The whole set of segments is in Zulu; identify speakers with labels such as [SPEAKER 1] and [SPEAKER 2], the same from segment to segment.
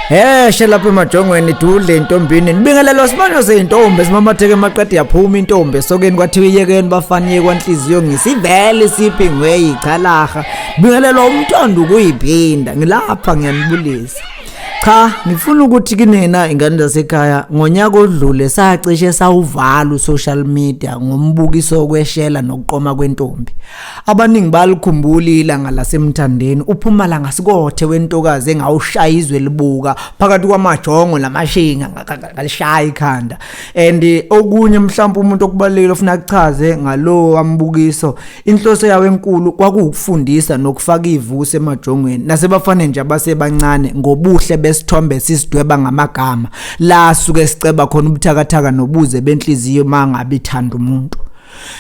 [SPEAKER 1] Lapha emajongweni Dudlu Ntombini nibingelelo sibonyo seintombi simamatheke maqedi yaphuma intombi sokeni kwathiwa iyekeni bafaniye kwanhliziyo ngisivele siphi ngweyichalaha bingelelo umthondo kuyiphinda ngilapha ngiyanibulisa. Cha ngifuna ukuthi kinina ingane zasekhaya ngonyaka odlule sacishe sawuvala social media ngombukiso kweshela nokuqoma kwentombi. Abaningi balikhumbula ilanga lasemthandeni uphuma la ngasikothe wentokazi engawushayizwe libuka phakathi kwamajongo namashinga ngalishaya ikhanda. And okunye mhlawumbe umuntu okubalekile ufuna ukuchaze ngalo ambukiso inhloso yawo enkulu kwakufundisa nokufaka ivuso emajongweni nasebafane nje abasebancane ngobuhle sithombe sisidweba ngamagama la suke siceba khona ubuthakathaka nobuze benhliziyo mangabe ithanda umuntu.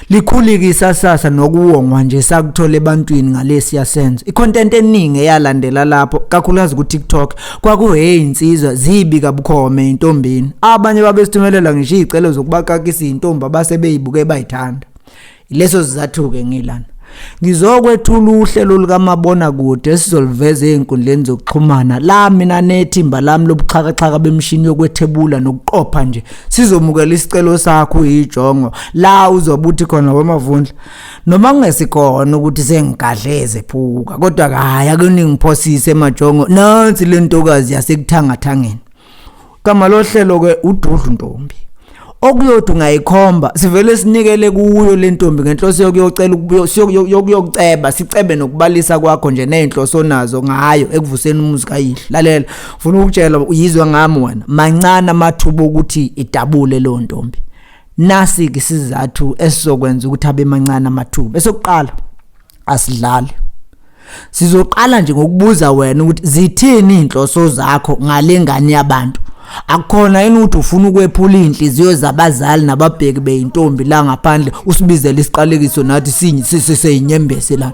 [SPEAKER 1] Likhulikisa sasa nokuwongwa nje sakuthola ebantwini ngalesi yasenza. Icontent eningi eyalandela lapho kakhulukazi ku TikTok kwakuyinsizwa zibi kabukhome intombini. Abanye babesithumelela ngisho izicelo zokubakakisa intombi abasebeyibuke bayithanda. Leso sizathuke ngilana. Ngizokwethula uhlelo lukamabona kude esizoliveza einkundleni zokuxhumana la mina nethimba lami lobuxhakaxhaka bemshini yokwethebula nokuqopha nje sizomukela isicelo sakho ijongo la uzobuthi khona wemavundla noma ngesikhona ukuthi sengigadleze phuka kodwa haya kuningiphosise emajongo nansi lentokazi yasekuthangathangeni kama lo hlelo ke uDudlu Ntombi okuyothi ungayikhomba sivele sinikele kuyo lentombi ngenhloso yokuyocela yokuceba sicebe nokubalisa kwakho nje nenhloso nazo ngayo ekuvuseni umuzi kayihle. Lalela ufuna ukutshela uyizwa ngami wena mancane amathubo ukuthi idabule lo ntombi. Nasi ke sizathu esizokwenza ukuthi abe mancane amathuba. Esokuqala asidlale. Sizoqala nje ngokubuza wena ukuthi zithini inhloso zakho ngalengane yabantu. Akukhona yini ukuthi ufuna ukwephula inhliziyo zabazali nababheki beyintombi la ngaphandle usibizele isiqalekiso nathi siseyinyembese lana.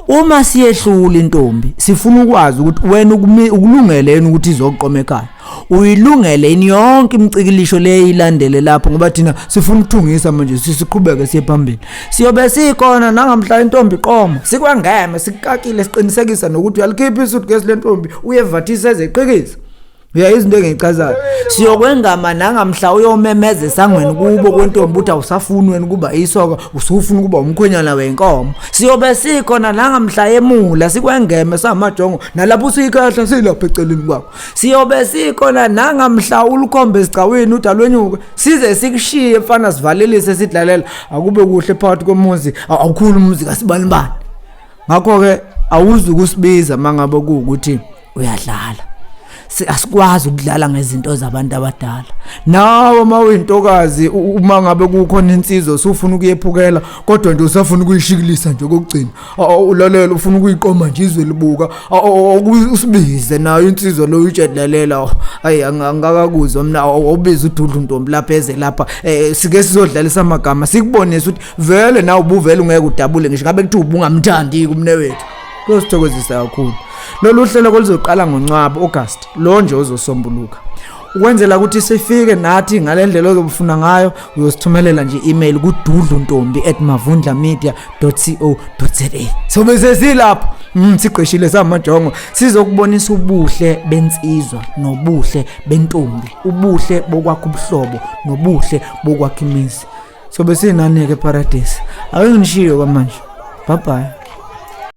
[SPEAKER 1] Uma siyehlula intombi sifuna ukwazi ukuthi wena ukulungele yini ukuthi izoqoma ekhaya. Uyilungele yini yonke imicikilisho le ilandele lapho ngoba thina sifuna ukuthungisa manje siqhubeke siye phambili. Siyobe sikhona nangamhla intombi iqoma sikwangeme sikakile siqinisekisa nokuthi uyalikhipha isuitcase lentombi uyevathisa ezeqhikisa. Izinto engichazayo siyokwengama nangamhla uyomemeza esangweni kubo kwentombi uthi awusafuni wena kuba isoka usufuna kuba umkhwenyana wenkomo. Siyobe sikhona nangamhla emula sikwengeme samajongo nalapho usikhahla silapha eceleni kwakho. Siyobe sikhona nangamhla ulukhombe sicaweni udalwenyuke size sikushiye mfana sivalelise sidlalela akube kuhle phakathi komuzi awukhulu umuzi kasibanibani. Ngakho ke awuzi ukusibiza mangabe ukuthi uyadlala. Asikwazi ukudlala ngezinto zabantu abadala. Nawe mawuyintokazi uma ngabe kukhona insizwa usufuna ukuyephukela kodwa nje usafuna ukuyishikilisa nje kokugcina. Ulalela ufuna ukuyiqoma nje izwe libuka. Usibize nayo insizwa lo uyijedlalela. Hayi angakakuzwa mina awubiza uDudlu Ntombi lapha eze lapha sike sizodlalisa amagama sikubonisa ukuthi vele nawe ubuvele ungeke udabule ngisho ngabe kuthi ubungamthandi kumne wethu. Kusithokozisa kakhulu. Lolu hlelo kolizoqala ngoNcwaba August lo nje uzosombuluka. Ukwenzela ukuthi sifike nathi ngalendlela ozobufuna ngayo uyosithumelela nje email ku dudluntombi@mavundlamedia.co.za. Sobe sesilapho siqeshile samajongo sizokubonisa ubuhle bensizwa nobuhle bentombi, ubuhle bokwakha ubuhlobo nobuhle bokwakha imizi. Sobe sinanike eparadise. Awengishiyo kwamanje. Bye bye.